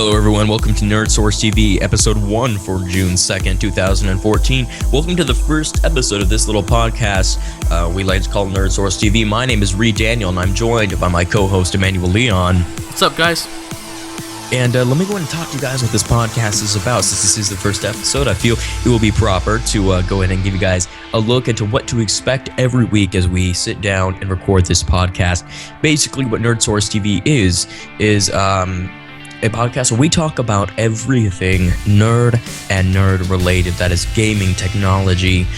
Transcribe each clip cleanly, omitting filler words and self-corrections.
Hello everyone, welcome to NerdSource.TV, episode 1 for June 2nd, 2014. Welcome to the first episode of this little podcast we like to call NerdSource.TV. My name is Reed Daniel, and I'm joined by my co-host, Emmanuel Leon. What's up, guys? And let me go ahead and talk to you guys what this podcast is about. Since this is the first episode, I feel it will be proper to go ahead and give you guys a look into what to expect every week as we sit down and record this podcast. Basically, what NerdSource.TV is a podcast where we talk about everything nerd and nerd related. That is gaming, technology,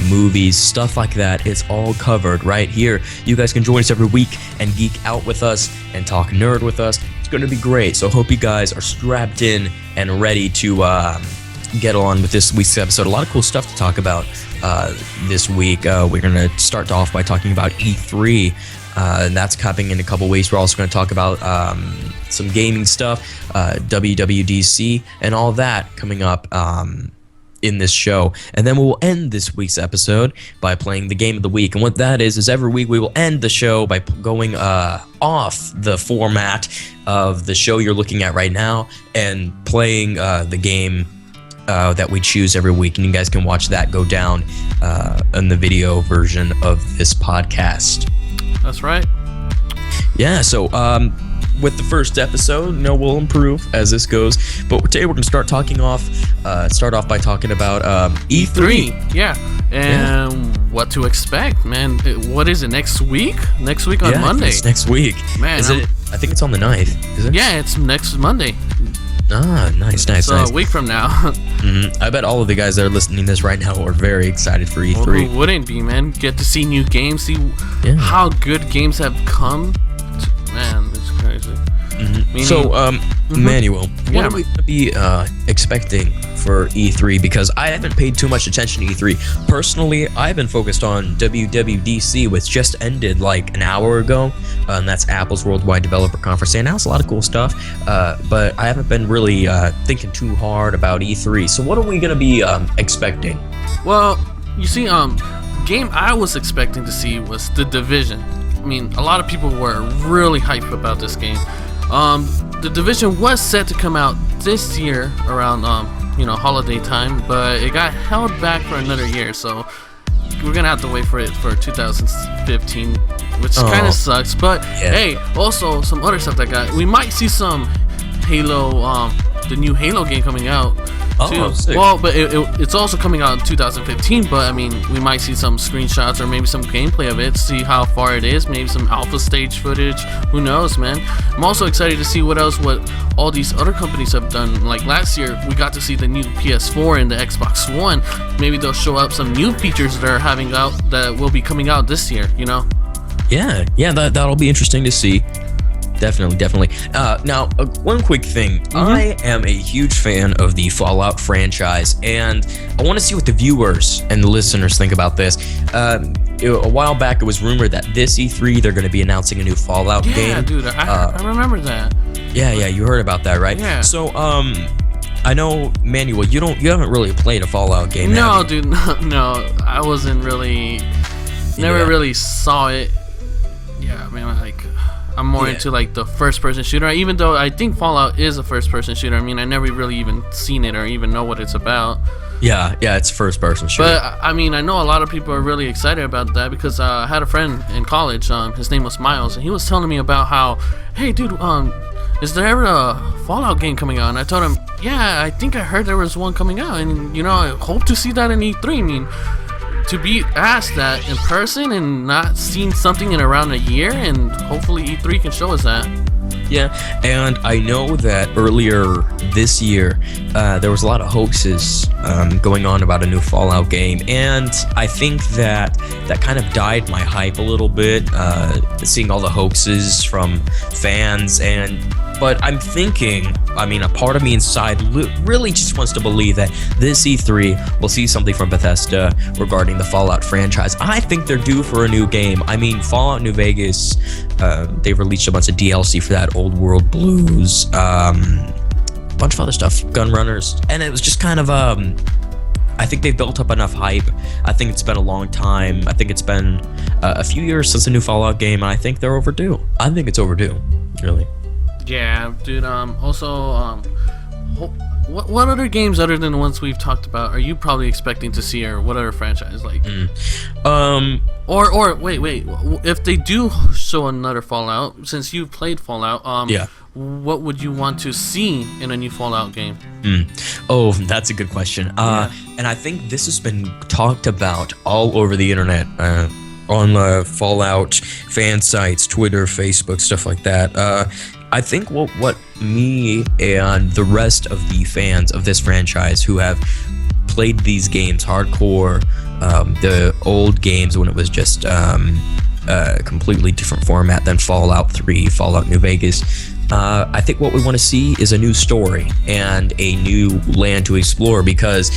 movies, stuff like that. It's all covered right here. You guys can join us every week and geek out with us and talk nerd with us. It's going to be great. So hope you guys are strapped in and ready to get on with this week's episode. A lot of cool stuff to talk about this week. We're going to start off by talking about E3. And that's coming in a couple weeks. We're also going to talk about some gaming stuff, WWDC, and all that coming up in this show. And then we will end this week's episode by playing the game of the week. And what that is every week we will end the show by going off the format of the show you're looking at right now and playing the game that we choose every week. And you guys can watch that go down in the video version of this podcast. That's right. Yeah, so with the first episode, we'll improve as this goes. But today we're going to start off by talking about E3. Yeah, and what to expect, man. What is it, next week? Next week on Monday? It's next week. Man, is it? I think it's on the 9th, is it? Yeah, it's next Monday. Ah, nice. So a week from now. Mm-hmm. I bet all of the guys that are listening to this right now are very excited for E3. Well, who wouldn't be, man? Get to see new games, see how good games have come. Man, it's crazy. Mm-hmm. So, Manuel, what are we going to be expecting for E3? Because I haven't paid too much attention to E3. Personally, I've been focused on WWDC, which just ended like an hour ago. And that's Apple's Worldwide Developer Conference. They announced a lot of cool stuff, but I haven't been really thinking too hard about E3. So what are we going to be expecting? Well, you see, game I was expecting to see was The Division. I mean, a lot of people were really hyped about this game. The Division was set to come out this year around, holiday time, but it got held back for another year, so we're gonna have to wait for it for 2015, which kind of sucks. But hey, also some other stuff we might see some Halo, the new Halo game coming out. Sick. Well, but it's also coming out in 2015, but I mean, we might see some screenshots or maybe some gameplay of it, see how far it is, maybe some alpha stage footage, who knows, man. I'm also excited to see what all these other companies have done. Like last year, we got to see the new PS4 and the Xbox One. Maybe they'll show up some new features that are having out that will be coming out this year, Yeah, that'll be interesting to see. Definitely. Now, one quick thing. I am a huge fan of the Fallout franchise, and I want to see what the viewers and the listeners think about this. A while back, it was rumored that this E3, they're going to be announcing a new Fallout game. Yeah, dude, I remember that. Yeah, you heard about that, right? Yeah. So, I know, Manuel, you haven't really played a Fallout game. No, dude, no, I wasn't really, never really saw it. Yeah, I mean, I'm more into the first-person shooter, even though I think Fallout is a first-person shooter. I mean, I never really even seen it or even know what it's about. Yeah, it's first-person shooter. But I mean, I know a lot of people are really excited about that because I had a friend in college. His name was Miles, and he was telling me about how, hey, dude, is there ever a Fallout game coming out? And I told him, yeah, I think I heard there was one coming out, and I hope to see that in E3. I mean, to be asked that in person and not seen something in around a year, and hopefully E3 can show us that. Yeah, and I know that earlier this year, there was a lot of hoaxes going on about a new Fallout game, and I think that kind of died my hype a little bit, seeing all the hoaxes from fans, but I'm thinking, a part of me inside really just wants to believe that this E3 will see something from Bethesda regarding the Fallout franchise. I think they're due for a new game. Fallout New Vegas, they released a bunch of DLC for that, Old World Blues, a bunch of other stuff, Gunrunners, and it was just kind of, I think they've built up enough hype. I think it's been a long time. I think it's been a few years since a new Fallout game, and I think they're overdue. I think it's overdue, really. Yeah, dude. What other games other than the ones we've talked about are you probably expecting to see, or what other franchise like? Or wait, if they do show another Fallout, since you've played Fallout, what would you want to see in a new Fallout game? Oh, that's a good question. And I think this has been talked about all over the internet, on Fallout fan sites, Twitter, Facebook, stuff like that. I think what me and the rest of the fans of this franchise who have played these games hardcore, the old games when it was just a completely different format than Fallout 3, Fallout New Vegas, I think what we want to see is a new story and a new land to explore, because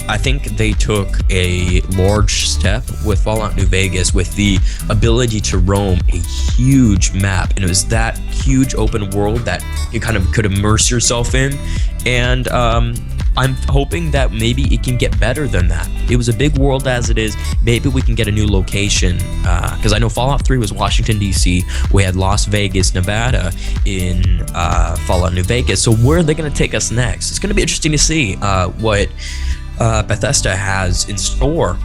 I think they took a large step with Fallout New Vegas with the ability to roam a huge map, and it was that huge open world that you kind of could immerse yourself in, and I'm hoping that maybe it can get better than that. It was a big world as it is. Maybe we can get a new location, because I know Fallout 3 was Washington, D.C. We had Las Vegas, Nevada in Fallout New Vegas. So where are they going to take us next? It's going to be interesting to see what Bethesda has in store.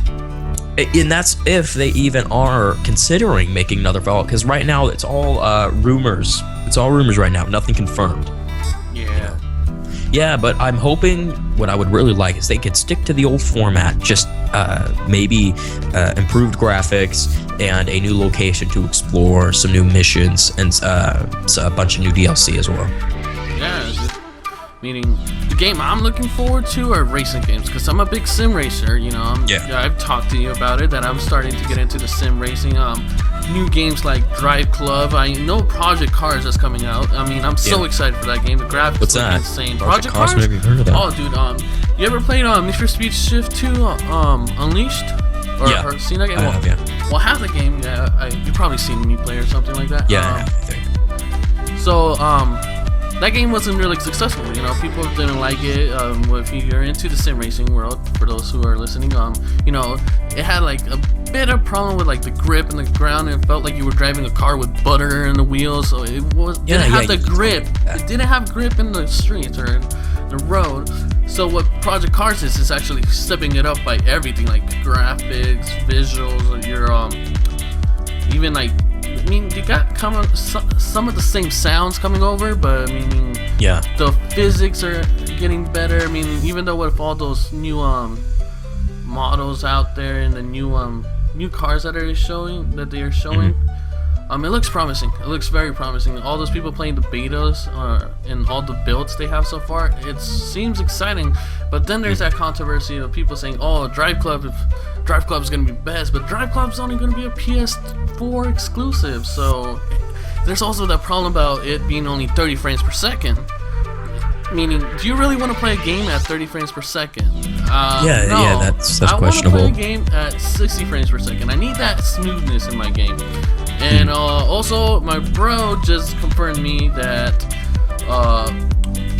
And that's if they even are considering making another Fallout, because right now it's all rumors. It's all rumors right now, nothing confirmed. Yeah. Yeah, but I'm hoping what I would really like is they could stick to the old format, just maybe improved graphics and a new location to explore, some new missions, and a bunch of new DLC as well. Yeah, meaning the game I'm looking forward to are racing games, because I'm a big sim racer. You know, I've talked to you about it, that I'm starting to get into the sim racing. New games like Drive Club. I know Project Cars is coming out. I mean, I'm so excited for that game. The graphics look insane. Project Cars? Have you heard of that? Oh, dude. You ever played Need for Speed Shift 2 Unleashed? Or seen that game? Well, half the game, you've probably seen me play or something like that. Yeah, I think. So, that game wasn't really successful. You know, people didn't like it. If you're into the sim racing world, for those who are listening, you know, it had like a bit of problem with like the grip and the ground, and it felt like you were driving a car with butter in the wheels. So it didn't have the grip. It didn't have grip in the streets or in the road. So what Project Cars is actually stepping it up by everything, like graphics, visuals, your even like. I mean, you got some of the same sounds coming over, but I mean, the physics are getting better. I mean, even though with all those new models out there and the new cars that they are showing, it looks promising. It looks very promising. All those people playing the betas and all the builds they have so far, it seems exciting. But then there's that controversy of people saying, "Oh, Drive Club is gonna be best," but Drive Club's only gonna be a PS4 exclusive. So there's also that problem about it being only 30 frames per second. Meaning, do you really want to play a game at 30 frames per second? No. That's questionable. I want to play a game at 60 frames per second. I need that smoothness in my game. And also, my bro just confirmed me that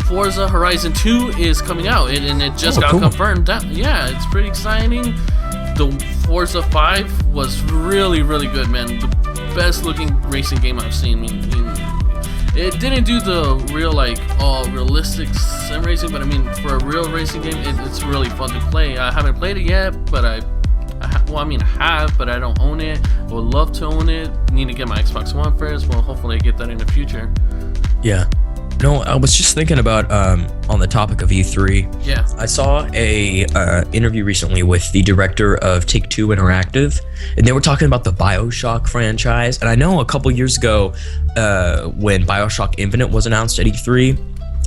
Forza Horizon 2 is coming out, and it just got confirmed. It's pretty exciting. The Forza 5 was really, really good, man. The best looking racing game I've seen. I mean, it didn't do the real, like, realistic sim racing, but I mean, for a real racing game, it's really fun to play. I haven't played it yet, but I have, but I don't own it. I would love to own it. Need to get my Xbox One first. Well, hopefully I get that in the future. Yeah. No, I was just thinking about on the topic of E3. Yeah. I saw a interview recently with the director of Take-Two Interactive, and they were talking about the BioShock franchise. And I know a couple years ago, when BioShock Infinite was announced at E3,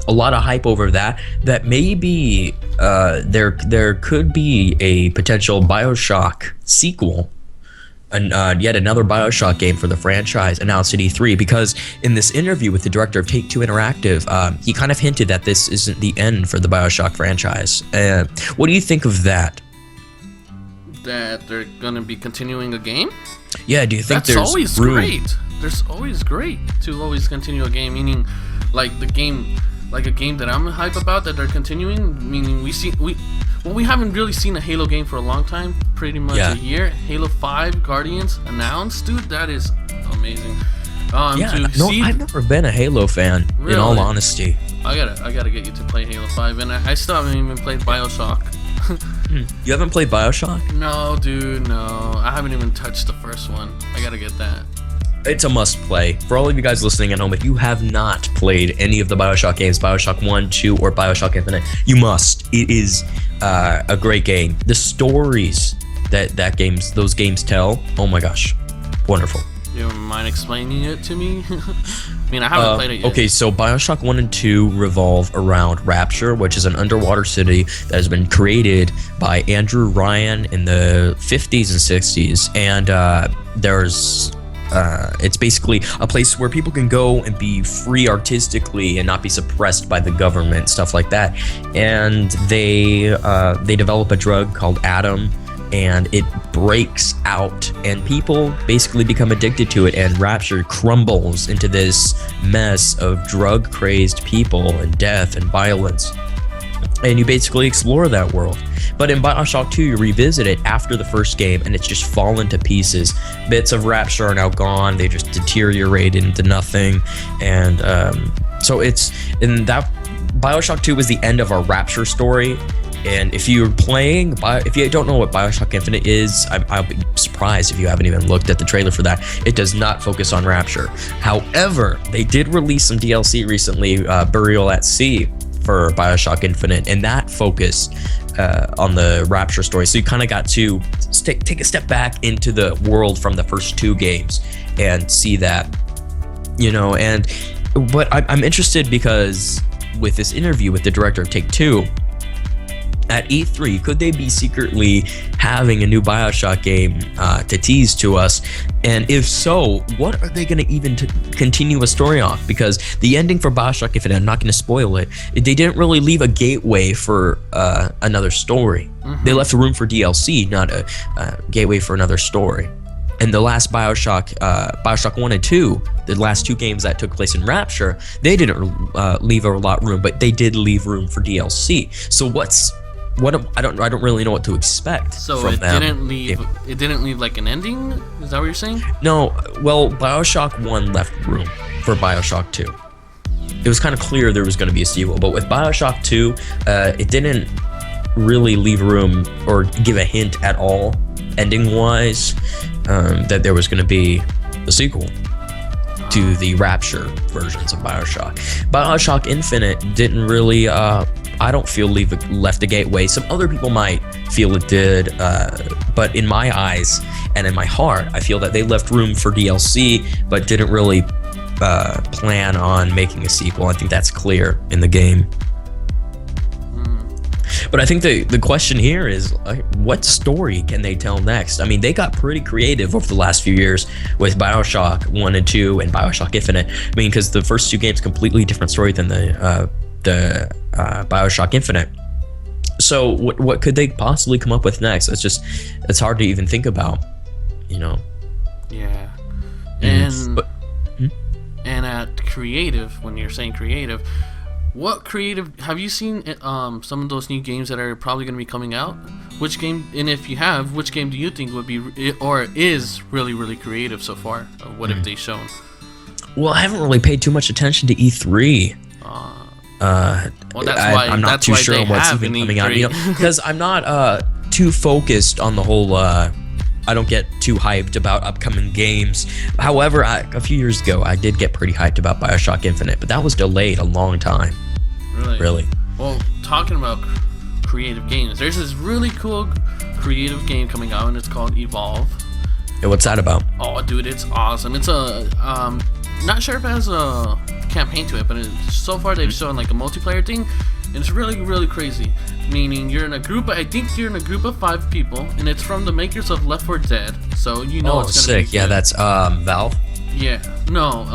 a lot of hype over that maybe there could be a potential BioShock sequel, and yet another BioShock game for the franchise announced at E3, because in this interview with the director of Take-Two Interactive, he kind of hinted that this isn't the end for the BioShock franchise. What do you think of that? That they're gonna be continuing a game? Yeah, do you think that's there's always room? Great? There's always great to always continue a game, meaning like a game that I'm hype about that they're continuing. Meaning we haven't really seen a Halo game for a long time, pretty much a year. Halo 5 Guardians announced, dude, that is amazing. I've never been a Halo fan. Really? In all honesty, I gotta get you to play Halo 5, and I still haven't even played BioShock. You haven't played BioShock? No, dude, no. I haven't even touched the first one. I gotta get that. It's a must play. For all of you guys listening at home, if you have not played any of the BioShock games, BioShock 1, 2, or BioShock Infinite, you must. It is a great game. The stories that those games tell, oh my gosh, wonderful. You don't mind explaining it to me? I mean, I haven't played it yet. Okay, so BioShock 1 and 2 revolve around Rapture, which is an underwater city that has been created by Andrew Ryan in the 50s and 60s. And it's basically a place where people can go and be free artistically and not be suppressed by the government, stuff like that. And they develop a drug called Atom, and it breaks out, and people basically become addicted to it, and Rapture crumbles into this mess of drug-crazed people and death and violence. And you basically explore that world. But in BioShock 2, you revisit it after the first game, and it's just fallen to pieces. Bits of Rapture are now gone. They just deteriorate into nothing. And so it's in that BioShock 2 was the end of our Rapture story. And if you don't know what BioShock Infinite is, I'll be surprised if you haven't even looked at the trailer for that. It does not focus on Rapture. However, they did release some DLC recently, Burial at Sea, for BioShock Infinite, and that focused on the Rapture story. So you kind of got to take a step back into the world from the first two games and see that, and what I'm interested, because with this interview with the director of Take-Two, at E3, could they be secretly having a new BioShock game to tease to us? And if so, what are they going to even continue a story off? Because the ending for BioShock Infinite, I'm not going to spoil it, they didn't really leave a gateway for another story. Mm-hmm. They left room for DLC, not a gateway for another story. And the last BioShock 1 and 2, the last two games that took place in Rapture, they didn't leave a lot of room, but they did leave room for DLC. So I don't really know what to expect. So from them. It didn't leave like an ending? Is that what you're saying? No, well, BioShock 1 left room for BioShock 2. It was kind of clear there was going to be a sequel, but with BioShock 2, it didn't really leave room or give a hint at all, ending-wise, that there was going to be a sequel to the Rapture versions of BioShock. BioShock Infinite didn't really, I don't feel left a gateway. Some other people might feel it did, but in my eyes and in my heart, I feel that they left room for DLC, but didn't really plan on making a sequel. I think that's clear in the game. But I think the question here is, what story can they tell next? I mean, they got pretty creative over the last few years with BioShock 1 and 2 and BioShock Infinite. I mean, because the first two games completely different story than the BioShock Infinite. So what could they possibly come up with next? It's hard to even think about, Yeah. And and at creative, when you're saying creative, what creative have you seen? Some of those new games that are probably going to be coming out. Which game, and if you have, which game do you think would be or is really, really creative so far? What have they shown? Well, I haven't really paid too much attention to E3. Well, that's why I'm not too sure what's even coming out. Because I'm not too focused on the whole. I don't get too hyped about upcoming games. However, a few years ago, I did get pretty hyped about BioShock Infinite, but that was delayed a long time. Really? Well, talking about creative games, there's this really cool creative game coming out, and it's called Evolve. Yeah, what's that about? Oh, dude, it's awesome. It's not sure if it has a campaign to it, but so far they've shown like a multiplayer thing, and it's really, really crazy. Meaning you're in a group. I think you're in a group of 5 people, and it's from the makers of Left 4 Dead. So it's gonna sick. be Yeah, that's Valve. Yeah. No.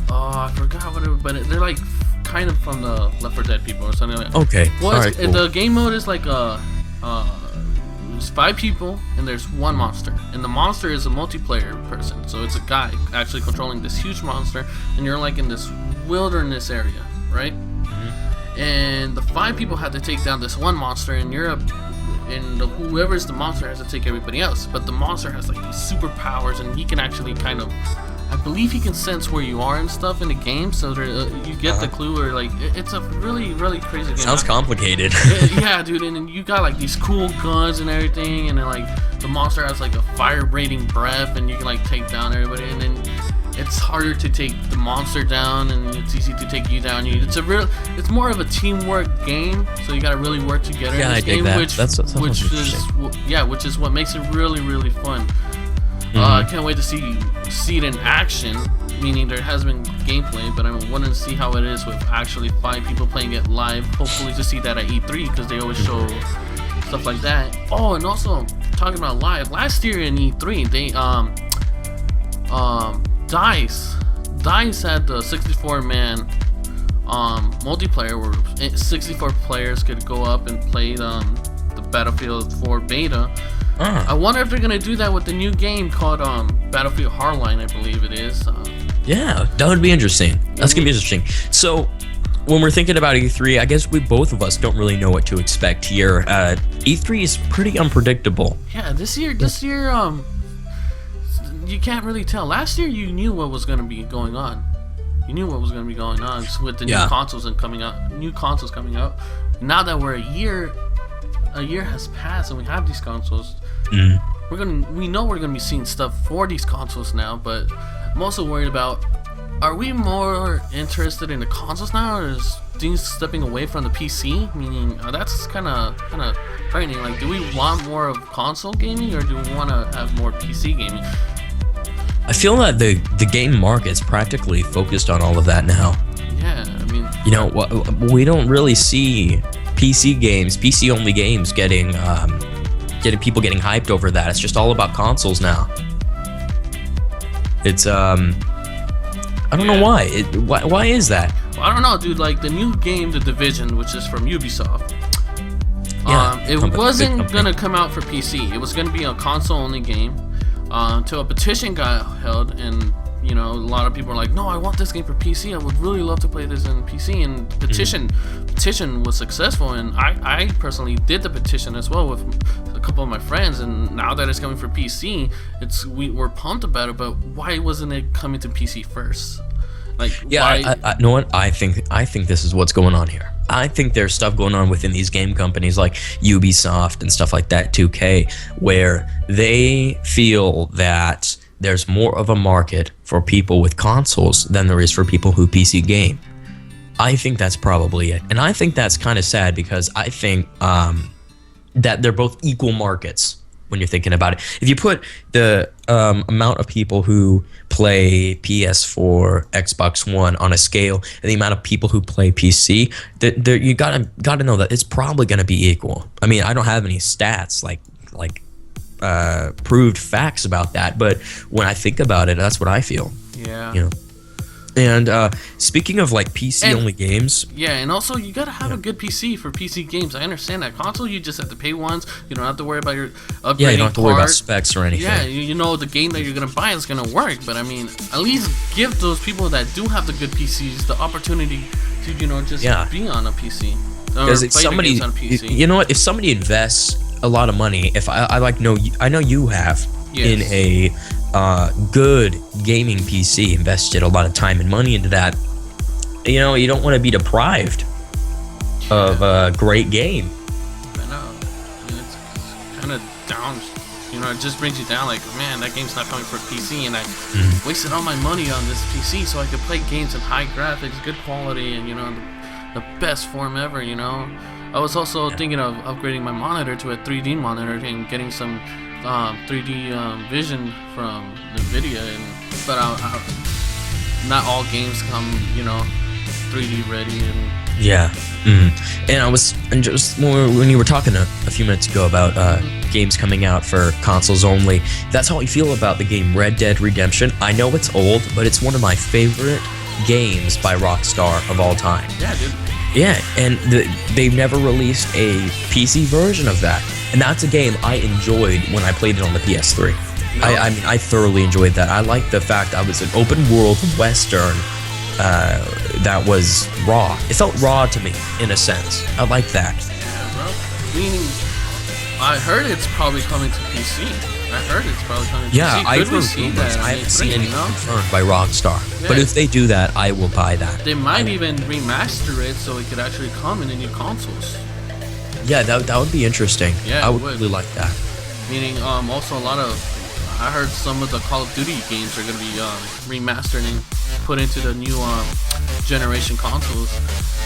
I forgot what it was, but they're like kind of from the Left 4 Dead people or something like that. Okay. Well, all right, cool. The game mode is like there's 5 people and there's one monster, and the monster is a multiplayer person. So it's a guy actually controlling this huge monster, and you're like in this wilderness area, right? And the 5 people had to take down this one monster, and and whoever's the monster has to take everybody else. But the monster has like these superpowers, and he can actually kind of, I believe he can sense where you are and stuff in the game, so you get the clue. Or like, it's a really, really crazy game. Sounds complicated. Yeah, dude, and then you got like these cool guns and everything, and then like the monster has like a fire-breathing breath, and you can like take down everybody, and then it's harder to take the monster down, and it's easy to take you down. It's more of a teamwork game, so you gotta really work together in this game, which is what makes it really, really fun. I can't wait to see it in action, meaning there has been gameplay, but I want to see how it is with actually 5 people playing it live. Hopefully to see that at E3, because they always show stuff like that. Oh, and also talking about live, last year in E3 they DICE had the 64-man multiplayer where 64 players could go up and play the Battlefield 4 beta. I wonder if they're gonna do that with the new game called Battlefield Hardline, I believe it is. Yeah, that would be interesting. That's gonna be interesting. So, when we're thinking about E3, I guess both of us don't really know what to expect here. E3 is pretty unpredictable. Yeah, this year, you can't really tell. Last year, you knew what was gonna be going on. You knew what was gonna be going on with the new consoles coming out. Now that we're a year has passed and we have these consoles, we know we're gonna be seeing stuff for these consoles now, but I'm also worried about, are we more interested in the consoles now, or is things stepping away from the PC? Meaning, that's kind of frightening. Like, do we want more of console gaming, or do we want to have more PC gaming? I feel that the game market's practically focused on all of that now. Yeah, I mean, we don't really see PC only games getting people getting hyped over that. It's just all about consoles now. It's I don't know why. Why is that? Well, I don't know, dude. Like the new game, The Division, which is from Ubisoft. It wasn't gonna come out for PC. It was gonna be a console only game. Until a petition got held, and a lot of people are like, no, I want this game for PC. I would really love to play this in PC. And petition was successful, and I personally did the petition as well with a couple of my friends. And now that it's coming for PC, we're pumped about it. But why wasn't it coming to PC first? Like, yeah, I know what I think. I think this is what's going on here. I think there's stuff going on within these game companies like Ubisoft and stuff like that, 2K, where they feel that there's more of a market for people with consoles than there is for people who PC game. I think that's probably it. And I think that's kind of sad, because I think that they're both equal markets when you're thinking about it. If you put the amount of people who play PS4, Xbox One on a scale, and the amount of people who play PC, you gotta know that it's probably gonna be equal. I mean, I don't have any stats like proved facts about that, but when I think about it, that's what I feel. Yeah. And speaking of like PC only games, and also you gotta have a good PC for PC games. I understand that. Console, you just have to pay once. You don't have to worry about your upgrading. Yeah, you don't have to worry about specs or anything. Yeah, the game that you're gonna buy is gonna work. But I mean, at least give those people that do have the good PCs the opportunity to just be on a PC. Because if somebody, on a PC. If somebody invests a lot of money, if I know you have in a good gaming PC, invested a lot of time and money into that, you don't want to be deprived of a great game. I know. It's kind of down. It just brings you down. Like, man, that game's not coming for PC, and I wasted all my money on this PC so I could play games in high graphics, good quality, and the best form ever. I was also thinking of upgrading my monitor to a 3D monitor and getting some 3D vision from NVIDIA, but not all games come 3D ready. And just more when you were talking a few minutes ago about games coming out for consoles only, that's how I feel about the game Red Dead Redemption. I know it's old, but it's one of my favorite games by Rockstar of all time. Yeah, dude. Yeah, and they've never released a PC version of that. And that's a game I enjoyed when I played it on the PS3. I mean, I thoroughly enjoyed that. I liked the fact that it was an open world Western that was raw. It felt raw to me, in a sense. I like that. Yeah, bro. Meaning, I heard it's probably coming to PC. I heard it's probably coming to Yeah, PC. I've heard rumors. I haven't seen anything confirmed by Rockstar. Yeah. But if they do that, I will buy that. They might even remaster it so it could actually come in the new consoles. Yeah, that would be interesting. Yeah, I would really like that. Meaning, also a lot of, I heard some of the Call of Duty games are going to be remastered and put into the new generation consoles.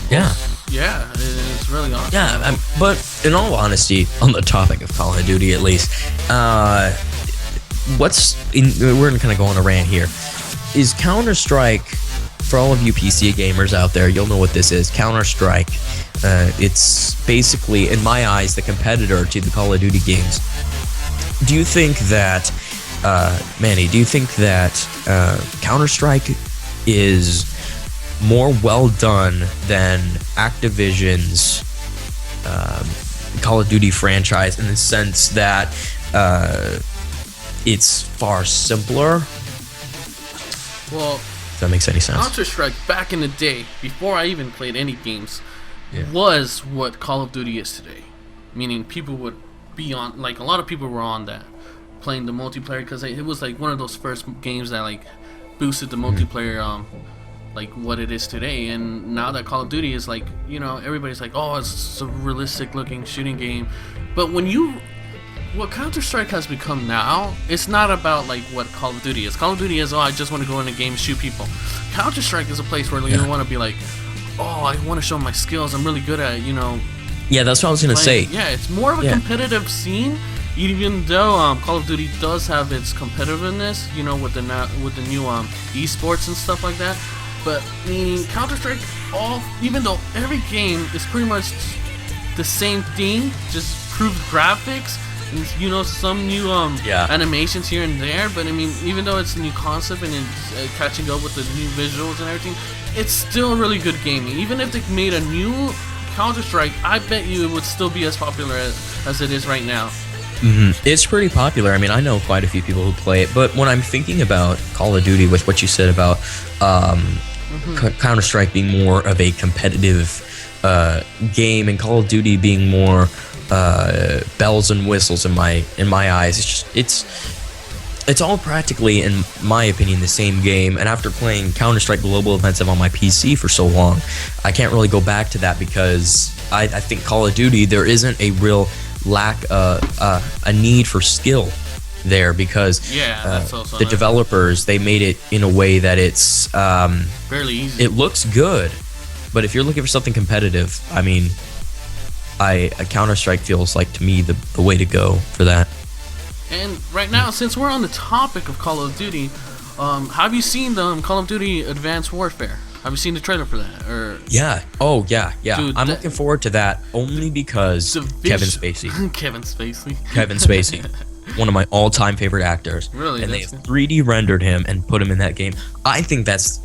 Yeah. Yeah, it's really awesome. Yeah, but in all honesty, on the topic of Call of Duty at least, we're going to kind of go on a rant here. Is Counter-Strike, for all of you PC gamers out there, you'll know what this is. Counter-Strike, it's basically, in my eyes, the competitor to the Call of Duty games. Do you think that, Manny, Counter-Strike is more well done than Activision's Call of Duty franchise in the sense that it's far simpler? Well, if that makes any sense. Counter-Strike back in the day, before I even played any games, was what Call of Duty is today. Meaning people would be on, like a lot of people were on that, playing the multiplayer, because it was like one of those first games that like boosted the multiplayer like what it is today. And now that Call of Duty is like, everybody's like, oh, it's a realistic looking shooting game. But what Counter-Strike has become now, it's not about like what Call of Duty is. Call of Duty is, I just want to go in a game and shoot people. Counter-Strike is a place where you want to be like, I want to show my skills, I'm really good at, Yeah, that's what I was going to say. Yeah, it's more of a competitive scene, even though Call of Duty does have its competitiveness, with the new esports and stuff like that. But meaning Counter-Strike, even though every game is pretty much the same thing, just improved graphics and some new animations here and there. But I mean, even though it's a new concept and it's catching up with the new visuals and everything, it's still really good gaming. Even if they made a new Counter-Strike, I bet you it would still be as popular as it is right now. It's pretty popular. I mean, I know quite a few people who play it, but when I'm thinking about Call of Duty, with what you said about Counter-Strike being more of a competitive game and Call of Duty being more bells and whistles in my eyes, it's all practically, in my opinion, the same game. And after playing Counter-Strike Global Offensive on my PC for so long, I can't really go back to that, because I think Call of Duty, there isn't a real lack a need for skill there, because the developers, they made it in a way that it's fairly easy. It looks good, but if you're looking for something competitive, I mean, a Counter-Strike feels like, to me, the way to go for that. And right now, since we're on the topic of Call of Duty, have you seen the Call of Duty Advanced Warfare? Have you seen the trailer for that? Yeah. Dude, I'm looking forward to that, only because Kevin Spacey. Kevin Spacey. One of my all-time favorite actors. Really? And they have 3D rendered him and put him in that game. I think that's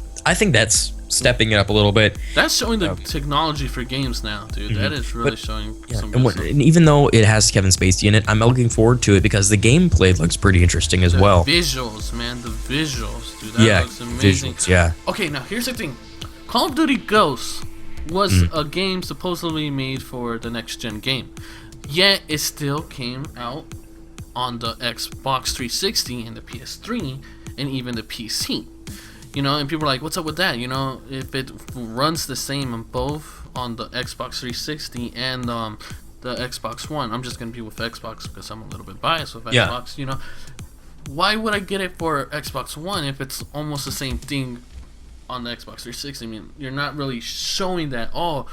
stepping it up a little bit. That's showing the technology for games now, dude. That is really showing some good stuff. And even though it has Kevin Spacey in it, I'm looking forward to it because the gameplay looks pretty interesting as well. Visuals, man. The visuals, dude. That looks amazing. Visuals, yeah. Okay, now here's the thing. Call of Duty Ghosts was a game supposedly made for the next-gen game. Yet, it still came out on the Xbox 360 and the PS3 and even the PC. And people are like, what's up with that? If it runs the same on both on the Xbox 360 and the Xbox One, I'm just going to be with Xbox because I'm a little bit biased with Xbox, Why would I get it for Xbox One if it's almost the same thing on the Xbox 360? I mean, you're not really showing that, the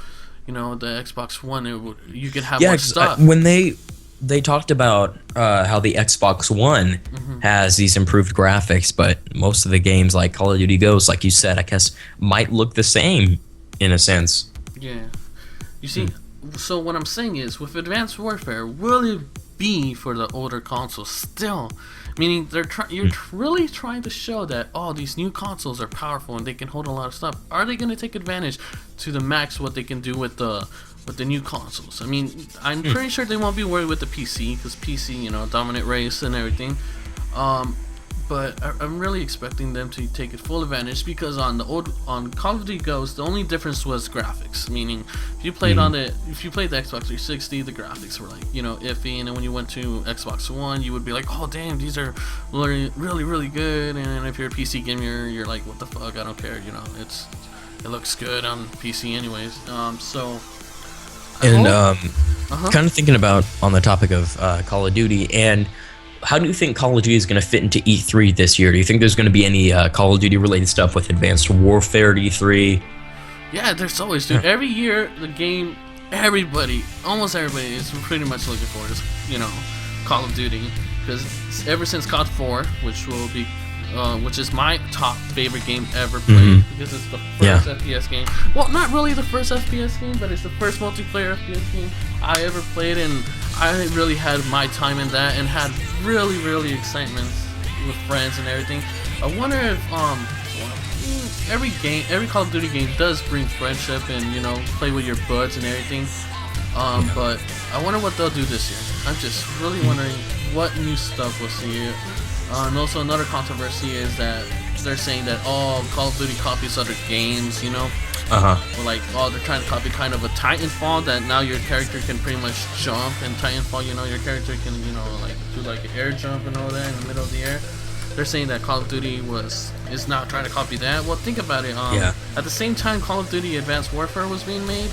Xbox One, you could have more stuff. When they talked about how the Xbox One has these improved graphics, but most of the games like Call of Duty Ghosts, like you said, I guess might look the same in a sense. Yeah. You see, so what I'm saying is, with Advanced Warfare, will it be for the older consoles still? Meaning, you're really trying to show that, these new consoles are powerful and they can hold a lot of stuff. Are they going to take advantage to the max what they can do with the new consoles? I mean, I'm pretty sure they won't be worried with the PC, because PC, dominant race and everything. but I'm really expecting them to take it full advantage, because on Call of Duty Ghosts, the only difference was graphics. Meaning, if you played the Xbox 360, the graphics were like, iffy, and then when you went to Xbox One, you would be like, oh damn, these are really really really good. And if you're a PC gamer, you're like, what the fuck, I don't care. It looks good on PC anyways. Kind of thinking about on the topic of Call of Duty, and how do you think Call of Duty is going to fit into E3 this year? Do you think there's going to be any Call of Duty related stuff with Advanced Warfare at E3? Yeah, there's always, dude. Every year, the game, almost everybody is pretty much looking forward to, Call of Duty, because ever since COD 4, which is my top favorite game ever played, because it's the first FPS game. Well, not really the first FPS game, but it's the first multiplayer FPS game I ever played, and I really had my time in that and had really, really excitement with friends and everything. I wonder if every Call of Duty game does bring friendship and play with your buds and everything. But I wonder what they'll do this year. I'm just really wondering what new stuff we'll see. And also another controversy is that they're saying that Call of Duty copies other games, Or like, they're trying to copy kind of a Titanfall, that now your character can pretty much jump. In Titanfall, your character can, like do like an air jump and all that in the middle of the air. They're saying that Call of Duty is not trying to copy that. Well, think about it. At the same time Call of Duty Advanced Warfare was being made,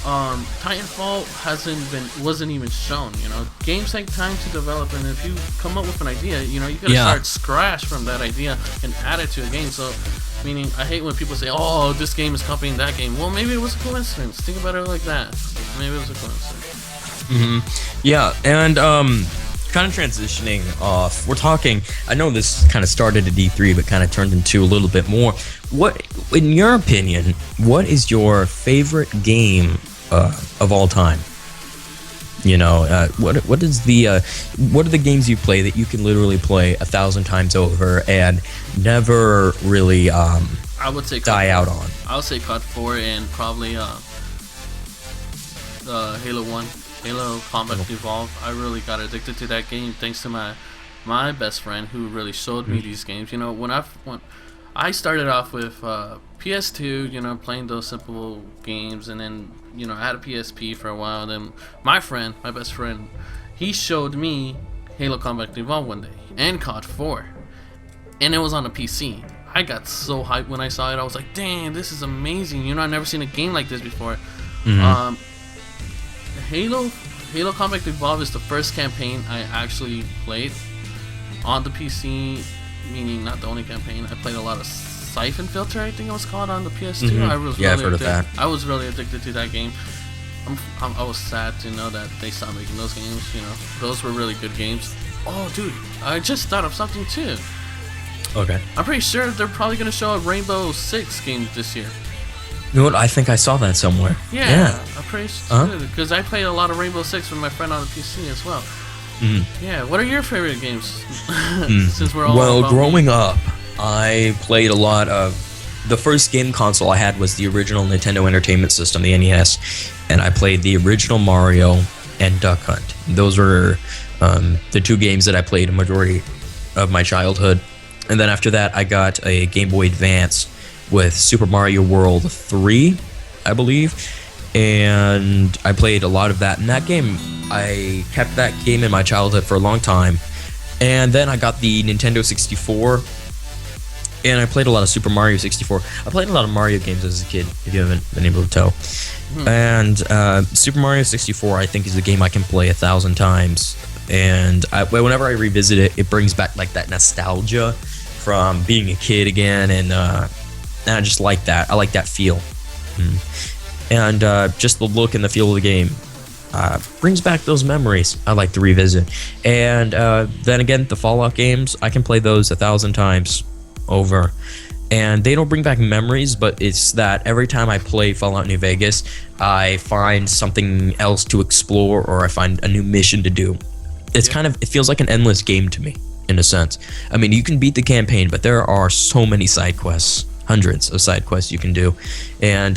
Titanfall wasn't even shown. Games take time to develop, and if you come up with an idea, you gotta start scratch from that idea and add it to a game. So, meaning, I hate when people say, "Oh, this game is copying that game." Well, maybe it was a coincidence. Think about it like that. Maybe it was a coincidence. Yeah, and kind of transitioning off, we're talking. I know this kind of started at E3, but kind of turned into a little bit more. What, in your opinion, what is your favorite game of all time? What are the games you play that you can literally play 1,000 times over and never really I would say die out on? I would say COD 4 and probably Halo 1, Halo Combat Evolved. I really got addicted to that game thanks to my best friend who really showed me these games. When I started off with PS2, playing those simple games, and then I had a PSP for a while. Then my best friend, he showed me Halo Combat Evolved one day and COD 4, and it was on a PC. I got so hyped when I saw it. I was like, "Damn, this is amazing!" I've never seen a game like this before. Halo Combat Evolved is the first campaign I actually played on the PC, meaning not the only campaign. I played a lot of Siphon Filter, I think it was called, on the PS2. I've heard of that. I was really addicted to that game. I was sad to know that they stopped making those games. Those were really good games. Oh, dude, I just thought of something too. Okay. I'm pretty sure they're probably gonna show a Rainbow Six game this year. You know what? I think I saw that somewhere. Yeah. I'm pretty sure, because I played a lot of Rainbow Six with my friend on the PC as well. Yeah. What are your favorite games? Since we're all growing up, I played a lot of. The first game console I had was the original Nintendo Entertainment System, the NES, and I played the original Mario and Duck Hunt. Those were the two games that I played a majority of my childhood. And then after that, I got a Game Boy Advance with Super Mario World 3, I believe, and I played a lot of that. And that game, I kept that game in my childhood for a long time. And then I got the Nintendo 64, and I played a lot of Super Mario 64. I played a lot of Mario games as a kid, if you haven't been able to tell. And Super Mario 64, I think, is a game I can play 1,000 times. And whenever I revisit it, it brings back like that nostalgia from being a kid again, and I just like that. I like that feel. And just the look and the feel of the game brings back those memories I like to revisit. And then again, the Fallout games, I can play those 1,000 times over. And they don't bring back memories, but it's that every time I play Fallout New Vegas, I find something else to explore, or I find a new mission to do. It's it feels like an endless game to me, in a sense. I mean, you can beat the campaign, but there are so many side quests, hundreds of side quests you can do. And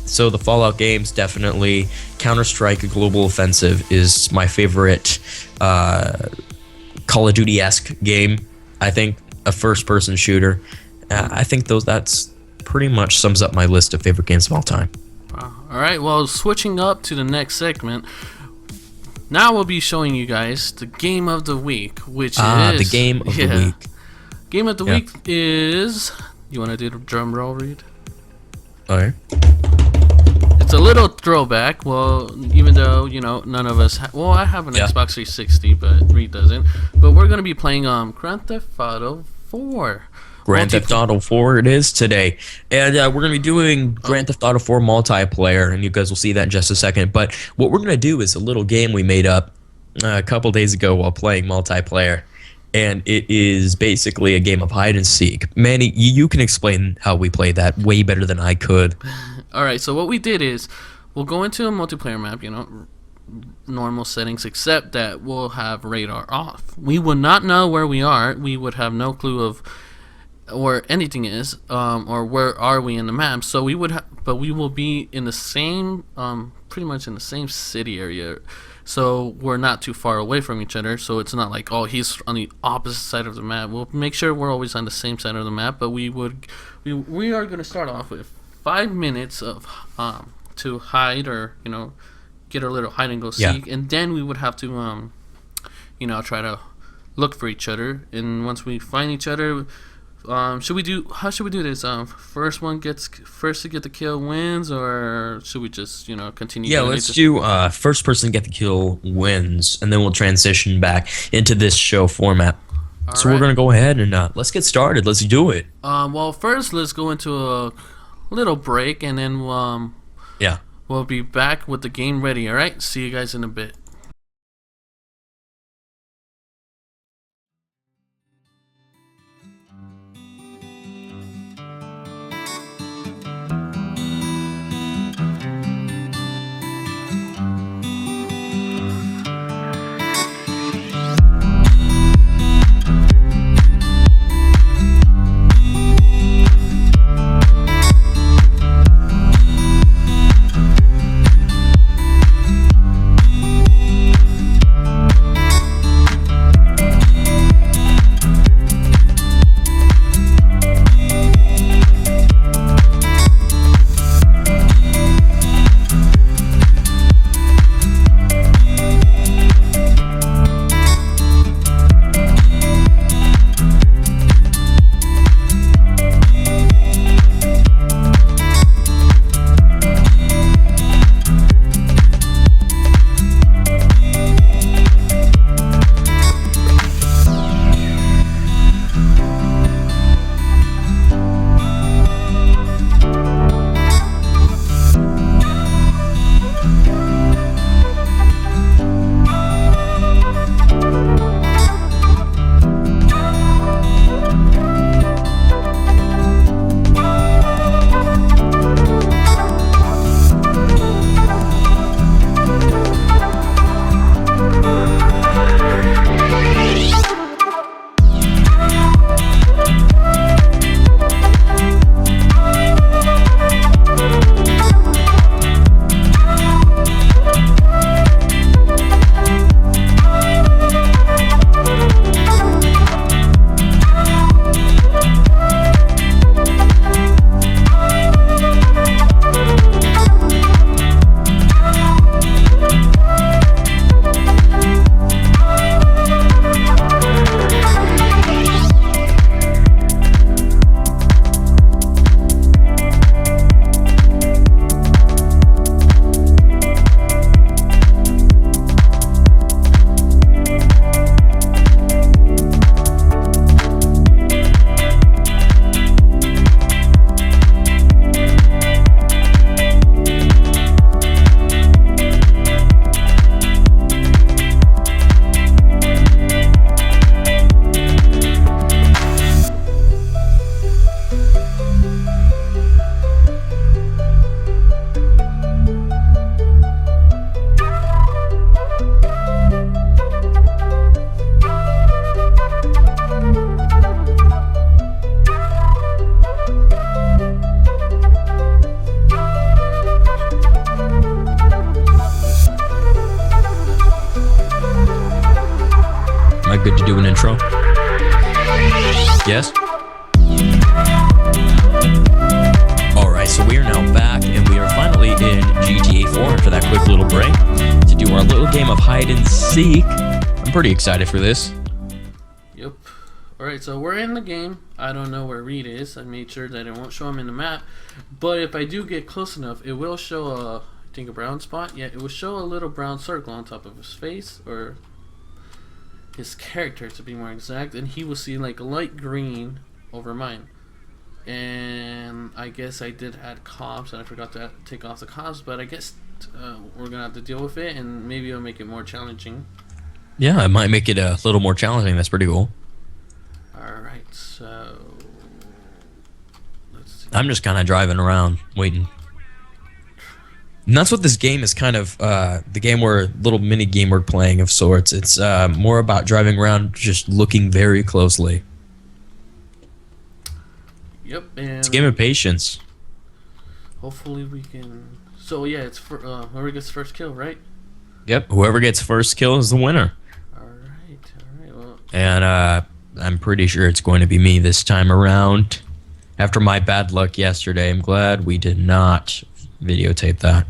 so the Fallout games, definitely. Counter-Strike Global Offensive is my favorite Call of Duty-esque game. I think a first-person shooter. I think that's pretty much sums up my list of favorite games of all time. All right, well, switching up to the next segment. Now we'll be showing you guys the game of the week, which is... the game of the week. Game of the week is... You want to do the drum roll, Reed? Okay. It's a little throwback. Well, even though, none of us... well, I have an Xbox 360, but Reed doesn't. But we're going to be playing Grand Theft Auto 4. Grand Theft Auto 4 it is today. And we're going to be doing Grand Theft Auto 4 multiplayer, and you guys will see that in just a second. But what we're going to do is a little game we made up a couple days ago while playing multiplayer. And it is basically a game of hide and seek. Manny, you can explain how we play that way better than I could. All right, so what we did is we'll go into a multiplayer map, normal settings, except that we'll have radar off. We will not know where we are. We would have no clue of where anything is, or where are we in the map. So we would but we will be in the same, pretty much in the same city area. So we're not too far away from each other. So it's not like, oh, he's on the opposite side of the map. We'll make sure we're always on the same side of the map. But we are going to start off with 5 minutes of to hide, or get a little hide and go seek, and then we would have to try to look for each other. And once we find each other, how should we do this? First to get the kill wins, or should we just continue? Yeah, let's do first person to get the kill wins, and then we'll transition back into this show format. So we're gonna go ahead and let's get started. Let's do it. Well, first let's go into a little break, and then we'll be back with the game ready. All right, see you guys in a bit. Am I good to do an intro? Yes? Alright, so we are now back, and we are finally in GTA 4 after that quick little break to do our little game of hide and seek. I'm pretty excited for this. Yep. Alright, so we're in the game. I don't know where Reed is. I made sure that it won't show him in the map. But if I do get close enough, it will show a brown spot. Yeah, it will show a little brown circle on top of his face, or his character to be more exact, and he will see like light green over mine. And I guess I did add cops, and I forgot to take off the cops, but I guess we're gonna have to deal with it, and maybe it'll make it more challenging. Yeah, it might make it a little more challenging. That's pretty cool. Alright, so let's see. I'm just kind of driving around, waiting. And that's what this game is kind of, the game little mini game we're playing of sorts. It's more about driving around, just looking very closely. Yep, and it's a game of patience. Hopefully we can. So yeah, it's for whoever gets first kill, right? Yep, whoever gets first kill is the winner. Alright, well. And I'm pretty sure it's going to be me this time around. After my bad luck yesterday, I'm glad we did not videotape that.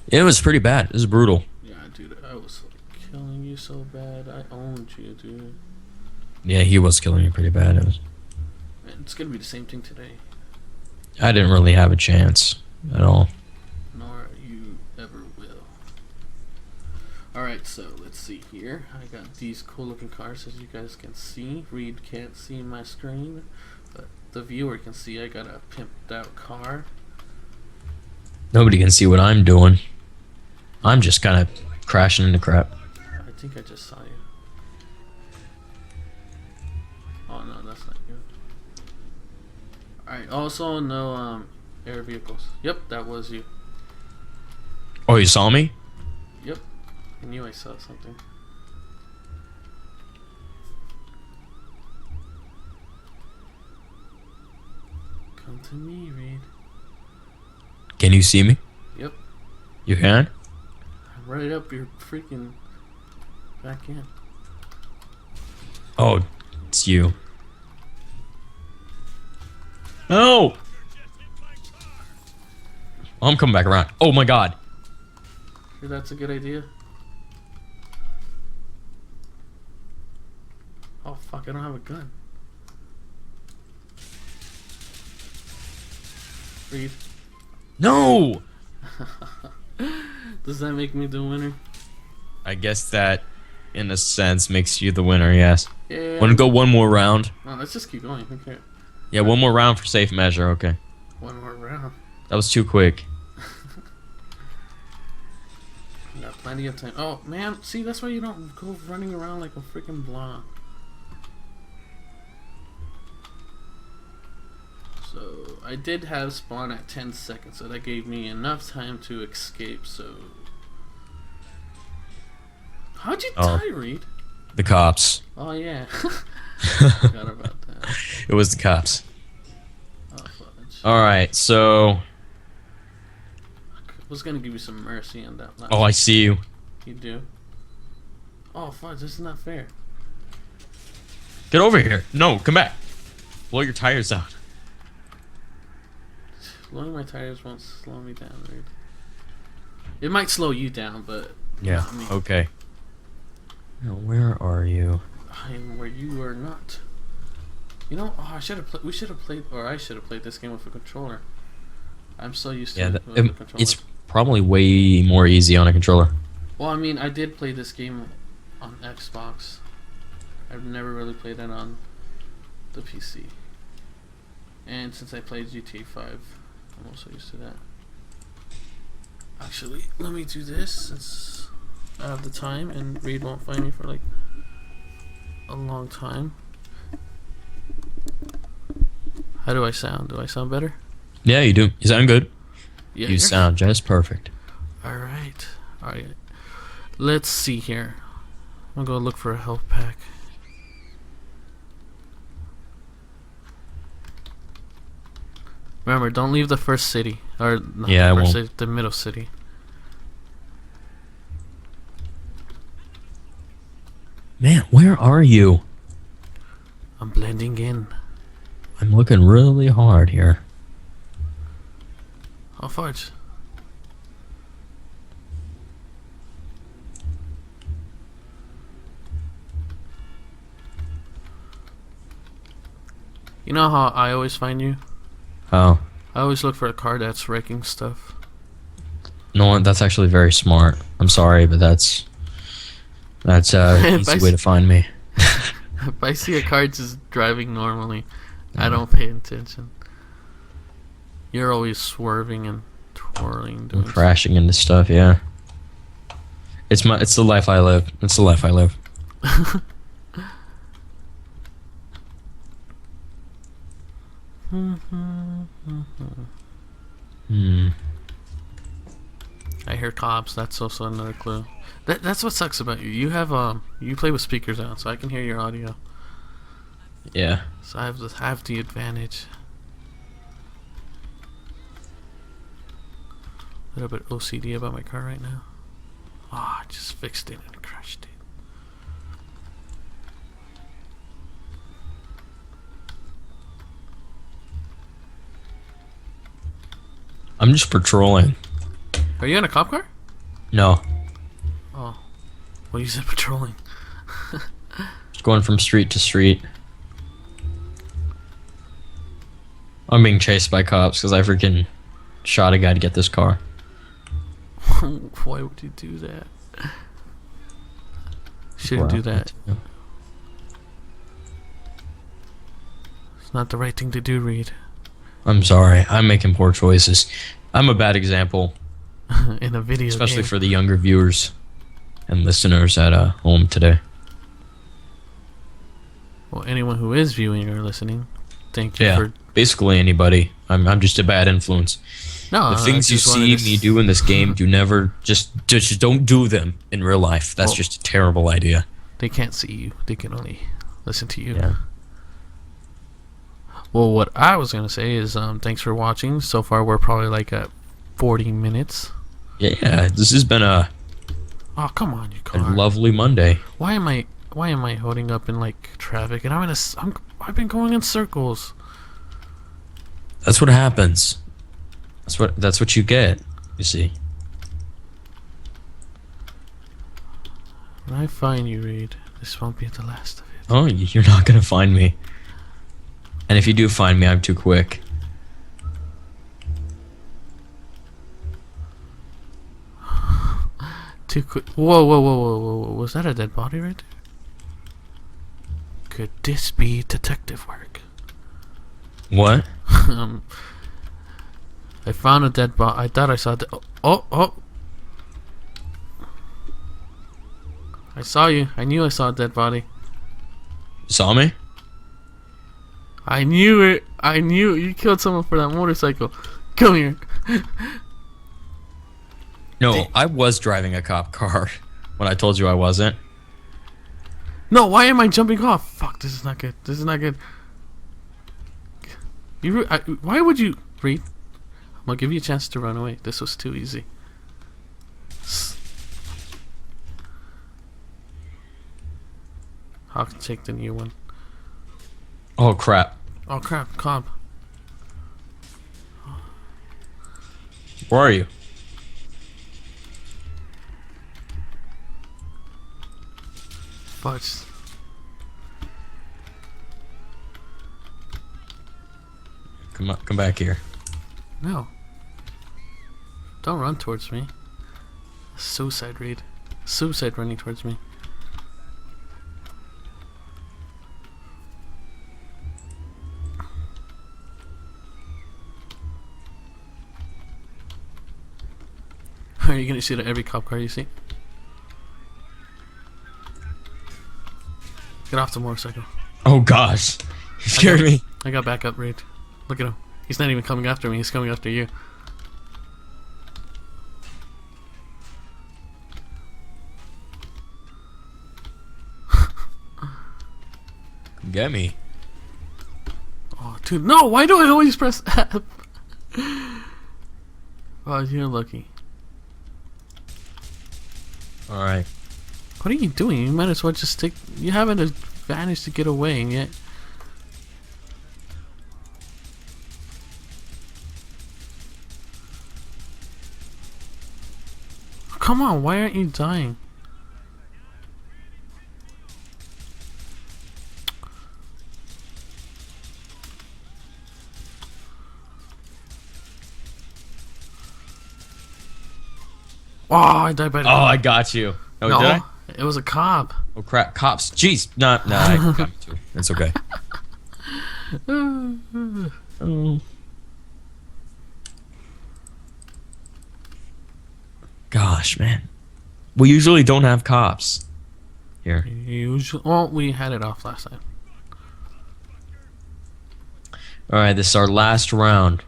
It was pretty bad. It was brutal. Yeah, dude, I was like killing you so bad. I owned you, dude. Yeah, he was killing me pretty bad. It's gonna be the same thing today. I didn't really have a chance at all. Nor you ever will. Alright, so let's see here. I got these cool looking cars, as you guys can see. Reed can't see my screen, but the viewer can see I got a pimped out car. Nobody can see what I'm doing. I'm just kind of crashing into crap. I think I just saw you. Oh no, that's not good. Alright, also no air vehicles. Yep, that was you. Oh, you saw me? Yep. I knew I saw something. Come to me, Reed. Can you see me? Yep. You can? Right up your freaking back end. Oh, it's you. No! I'm coming back around. Oh my god. Sure that's a good idea? Oh fuck, I don't have a gun. Reed. No! Does that make me the winner? I guess that, in a sense, makes you the winner, yes. Yeah. Want to go one more round? Oh, let's just keep going. Okay. Yeah, one more round for safe measure, okay. One more round. That was too quick. Got plenty of time. Oh, man. See, that's why you don't go running around like a freaking block. So, I did have spawn at 10 seconds, so that gave me enough time to escape, so... How'd you die, Reed? The cops. Oh, yeah. Forgot about that. It was the cops. Oh, fudge. Alright, so... I was gonna give you some mercy on that last. Oh, I see you. You do? Oh, fudge, this is not fair. Get over here. No, come back. Blow your tires out. Blowing my tires won't slow me down, Reed. It might slow you down, but... Yeah, okay. Now, where are you? I am where you are not. You know, oh, we should have played, or I should have played this game with a controller. I'm so used to it with a controller. It's probably way more easy on a controller. Well, I mean, I did play this game on Xbox. I've never really played it on the PC. And since I played GTA 5, I'm also used to that. Actually, let me do this since I have the time and Reed won't find me for like a long time. How do I sound? Do I sound better? Yeah, you do. You sound good. Yeah, you sound just perfect. Alright. Alright. Let's see here. I'm gonna go look for a health pack. Remember, don't leave the first city. Or not yeah, the first I won't. city, the middle city. Man, where are you? blending in. I'm looking really hard here. Oh, fudge. You know how I always find you? Oh. I always look for a car that's wrecking stuff. No, that's actually very smart. I'm sorry, but that's an easy way to find me. If I see a car just driving normally, I don't pay attention. You're always swerving and twirling, doing crashing into stuff. Yeah, it's the life I live. It's the life I live. I hear cops. That's also another clue. That's what sucks about you. You have you play with speakers on, so I can hear your audio. Yeah. So I have the advantage. A little bit OCD about my car right now. Oh, I just fixed it and crashed it. I'm just patrolling. Are you in a cop car? No. Oh. Well, you said patrolling. Just going from street to street. I'm being chased by cops because I freaking shot a guy to get this car. Why would you do that? Shouldn't do that. It's not the right thing to do, Reed. I'm sorry. I'm making poor choices. I'm a bad example. In a video especially game. for the younger viewers and listeners at home today. Well, anyone who is viewing or listening, thank you for... basically anybody. I'm just a bad influence. No, the things you see me do in this game, do never just don't do them in real life. That's just a terrible idea. They can't see you. They can only listen to you. Yeah. Well, what I was gonna say is, thanks for watching. So far, we're probably like at 40 minutes. Yeah, this has been a... Oh, come on, you car. A lovely Monday. Why am I holding up in like traffic? And I've been going in circles. That's what happens. That's what you get. You see. When I find you, Reed, this won't be the last of it. Oh, you're not gonna find me. And if you do find me, I'm too quick. Too quick. Whoa. Was that a dead body right there? Could this be detective work? What? I found a dead body. I thought I saw oh. I saw you. I knew I saw a dead body. You saw me? I knew it. I knew you killed someone for that motorcycle. Come here. No, I was driving a cop car when I told you I wasn't. No, why am I jumping off? Fuck, this is not good. This is not good. Why would you... Reed, I'm gonna give you a chance to run away. This was too easy. I'll take the new one. Oh, crap. Oh, crap. Cop. Where are you? Fudge. Come back here. No. Don't run towards me. Suicide, Reed. Suicide running towards me. Are you gonna shoot at every cop car you see? Get off the motorcycle. Oh gosh, you scared me. I got back up, Reed. Look at him. He's not even coming after me. He's coming after you. Come get me. Oh, dude, no! Why do I always press F? Oh, you're lucky. All right. What are you doing? You might as well just take... You have an advantage to get away, and yet... come on, why aren't you dying? Oh, I died by the I got you. Oh, no, did I? it was a cop. Oh, crap. Cops. Jeez. Nah, I got you too. It's okay. Gosh, man. We usually don't have cops here. Well, we had it off last time. Alright, this is our last round.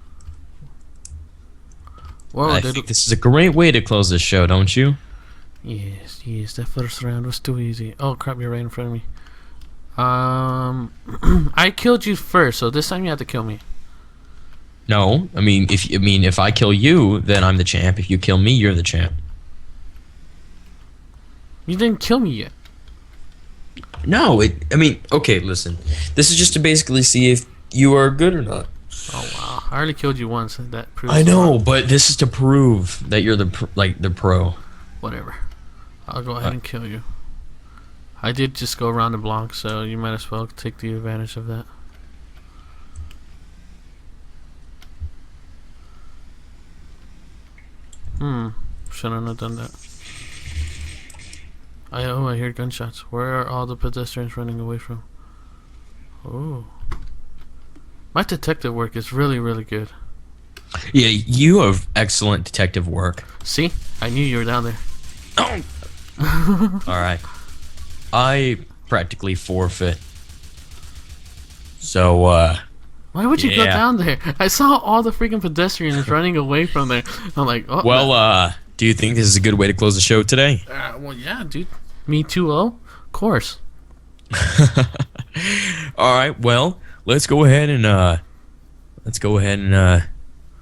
Whoa, I think this is a great way to close this show, don't you? Yes, that first round was too easy. Oh crap, you're right in front of me. I killed you first, so this time you have to kill me. No, if I kill you, then I'm the champ. If you kill me, you're the champ. You didn't kill me yet. No, okay, listen. This is just to basically see if you are good or not. Oh wow, I already killed you once. That proves. I know, but this is to prove that you're the pro. Whatever. I'll go ahead and kill you. I did just go around the block, so you might as well take the advantage of that. Shouldn't have done that. I hear gunshots. Where are all the pedestrians running away from? Oh. My detective work is really, really good. Yeah, you have excellent detective work. See? I knew you were down there. Alright. I practically forfeit. So, why would you go down there? I saw all the freaking pedestrians running away from there. I'm like, oh. Well, do you think this is a good way to close the show today? Well, yeah, dude. Me too, Of course. Alright, well, let's go ahead and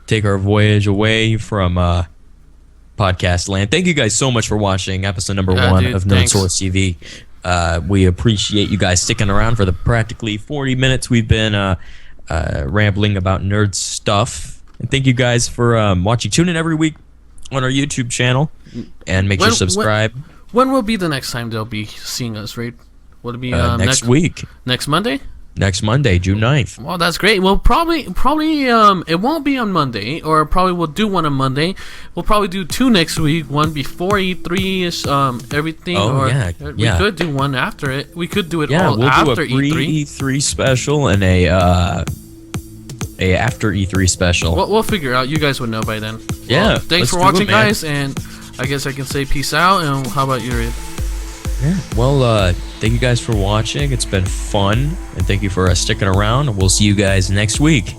take our voyage away from podcast land. Thank you guys so much for watching episode number 1 of NerdSource.TV. We appreciate you guys sticking around for the practically 40 minutes we've been rambling about nerd stuff. And thank you guys for watching. Tune in every week on our YouTube channel and make sure to subscribe. When will be the next time they'll be seeing us, right? Will it be next week? Next Monday? Next Monday, June 9th. Well, that's great. Well, probably it won't be on Monday, or probably we'll do one on Monday. We'll probably do 2 next week, one before E3 everything. Oh, yeah. We could do one after it. We could do it all we'll after do a pre-E3 special and a after E3 special. We'll figure it out. You guys would know by then. Yeah. Well, thanks for watching, guys, and I guess I can say peace out. And how about you, Reed? Yeah. Well, thank you guys for watching. It's been fun, and thank you for sticking around. We'll see you guys next week.